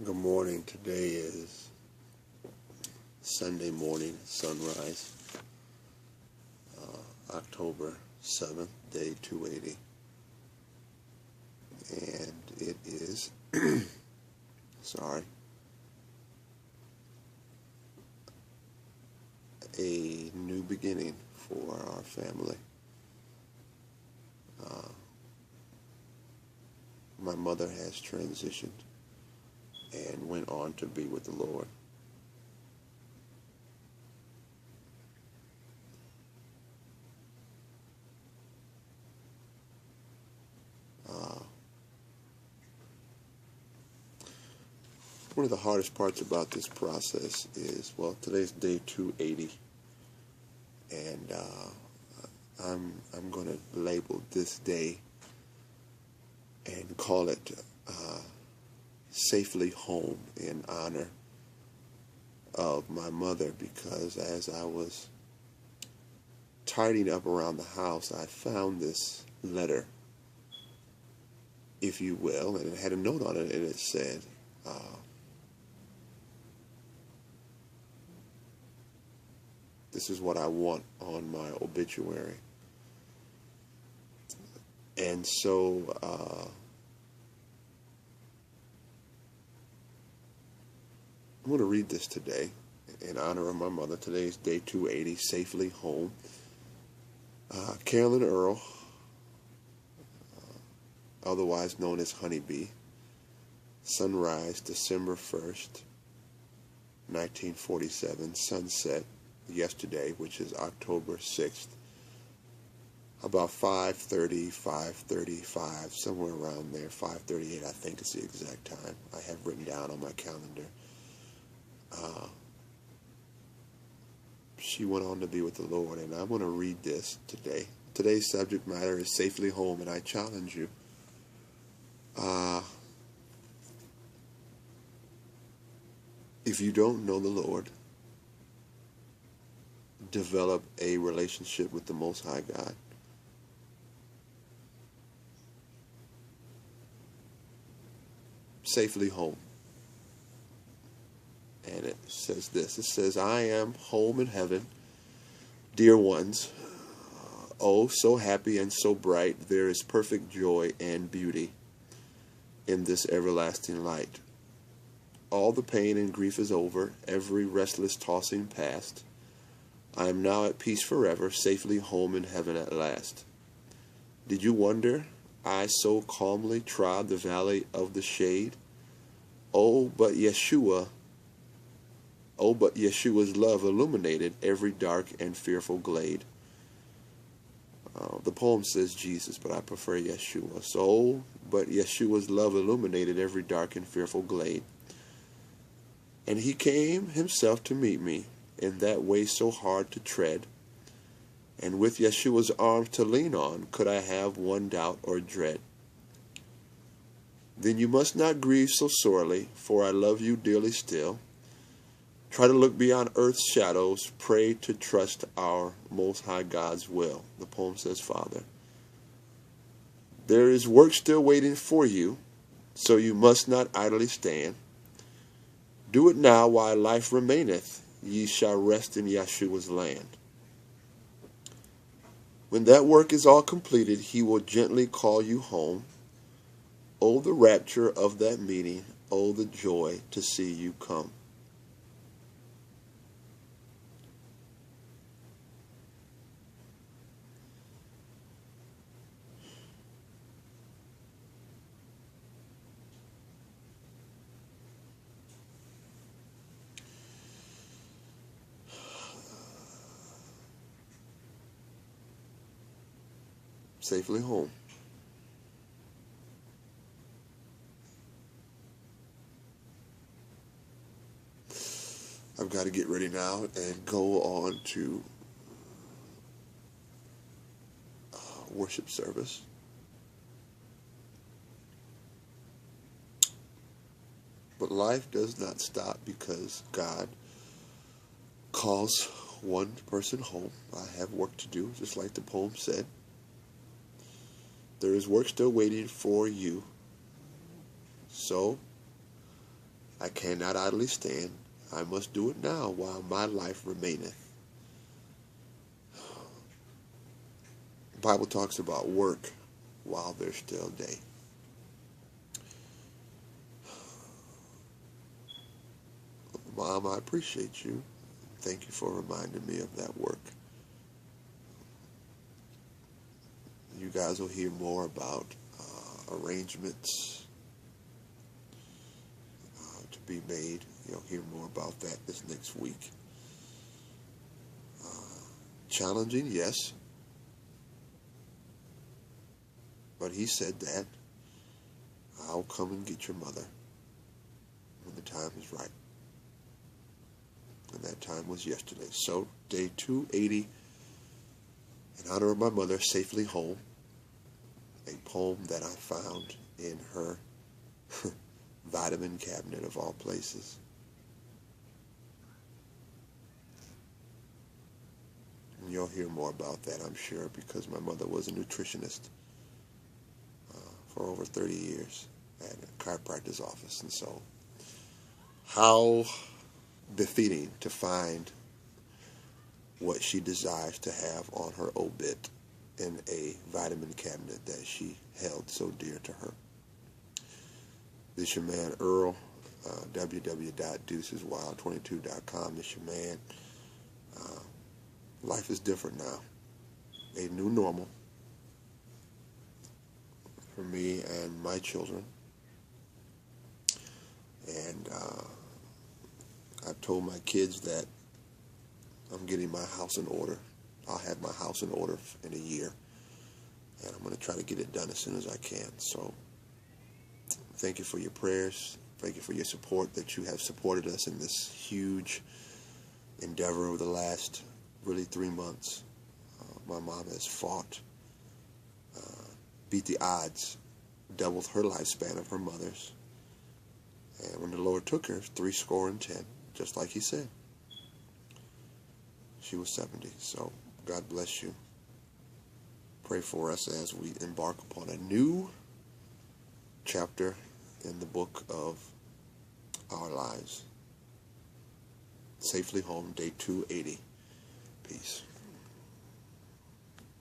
Good morning. Today is Sunday morning, sunrise, October 7th, day 280. And it is, a new beginning for our family. My mother has transitioned and went on to be with the Lord. One of the hardest parts about this process is, well, today's day 280, and I'm going to label this day and call it Safely Home in honor of my mother, because as I was tidying up around the house, I found this letter, if you will, and it had a note on it, and it said, this is what I want on my obituary. And so I'm going to read this today in honor of my mother. Today's day 280, Safely Home. Carolyn Earl, otherwise known as Honeybee. Sunrise, December 1st, 1947. Sunset, yesterday, which is October 6th. About 5:35, somewhere around there. 5:38, I think is the exact time I have written down on my calendar. She went on to be with the Lord, and I'm going to read this today. Today's subject matter is Safely Home, and I challenge you. If you don't know the Lord, develop a relationship with the Most High God. Safely home. And it says this. It says, I am home in heaven, dear ones. Oh, so happy and so bright. There is perfect joy and beauty in this everlasting light. All the pain and grief is over, every restless tossing past. I am now at peace forever, safely home in heaven at last. Did you wonder I so calmly trod the valley of the shade? Oh, but Yeshua's love illuminated every dark and fearful glade. The poem says Jesus, but I prefer Yeshua. So, but Yeshua's love illuminated every dark and fearful glade. And he came himself to meet me in that way so hard to tread. And with Yeshua's arms to lean on, could I have one doubt or dread? Then you must not grieve so sorely, for I love you dearly still. Try to look beyond earth's shadows, pray to trust our Most High God's will. The poem says, Father, there is work still waiting for you, so you must not idly stand. Do it now while life remaineth, ye shall rest in Yeshua's land. When that work is all completed, he will gently call you home. Oh, the rapture of that meeting, oh, the joy to see you come. Safely home. I've got to get ready now and go on to worship service. But life does not stop because God calls one person home. I have work to do, just like the poem said. There is work still waiting for you. So, I cannot idly stand. I must do it now while my life remaineth. The Bible talks about work while there's still day. Mom, I appreciate you. Thank you for reminding me of that work. You guys will hear more about arrangements to be made. You'll hear more about that this next week. Challenging, yes. But he said that I'll come and get your mother when the time is right. And that time was yesterday. So, day 280, in honor of my mother, safely home. A poem that I found in her vitamin cabinet of all places. And you'll hear more about that, I'm sure, because my mother was a nutritionist for over 30 years at a chiropractor's office. And so, how befitting to find what she desires to have on her obit in a vitamin cabinet that she held so dear to her. This your man Earl, www.deuceswild22.com. This your man. Life is different now. A new normal for me and my children. And I've told my kids that I'm getting my house in order. I'll have my house in order in a year. And I'm going to try to get it done as soon as I can. So, thank you for your prayers. Thank you for your support, that you have supported us in this huge endeavor over the last, really, 3 months. My mom has fought, beat the odds, doubled her lifespan of her mother's. And when the Lord took her, 70, just like he said, she was 70. So, God bless you. Pray for us as we embark upon a new chapter in the book of our lives. Safely home, day 280. Peace.